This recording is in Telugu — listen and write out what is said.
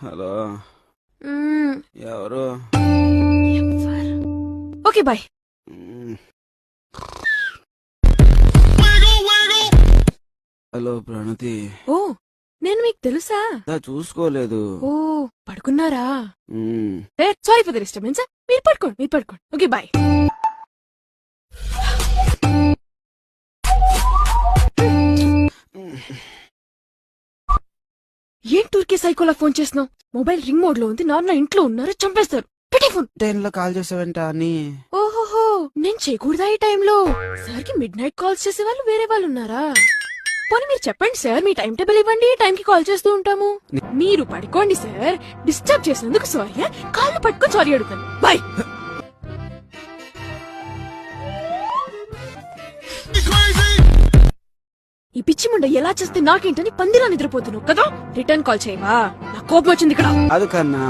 హలో మ్మ్. ఎవరు? Okay bye. హలో ప్రణతి. ఓ నేను మీకు తెలుసా? చూసుకోలేదు. ఓ పడుకున్నారా? మ్మ్. Sorry for the disturbance. మీరు పడుకోండి. Okay bye. ఏం టూర్కి సైకోలా ఫోన్ చేస్తున్నావు? మొబైల్ రింగ్ మోడ్ లో ఉంది. నాన్న ఇంట్లో ఉన్నారు, చంపేస్తారు. పెట్టే ఫోన్. 10 లో కాల్ చేసావంట అని. ఓహోహో నేను చేయకూడదా ఈ టైంలో? సార్ కి మిడ్ నైట్ కాల్స్ చేసే వాళ్ళు వేరే వాళ్ళు ఉన్నారా? పోనీ మీరు చెప్పండి సార్, మీ టైం టేబుల్ ఇవ్వండి, టైం కి కాల్ చేస్తూ ఉంటాము. మీరు పడుకోండి సార్. డిస్టర్బ్ చేసినందుకు సారీ. కాళ్ళు పట్టుకొని సారీ అడుగుతాను. బాయ్. ఈ పిచ్చి ముండ ఎలా చేస్తే నాకేంటని పందిరా నిద్రపోతున్నావు కదా? రిటర్న్ కాల్ చేయవా? నా కోపం వచ్చింది ఇక్కడ. అది కన్నా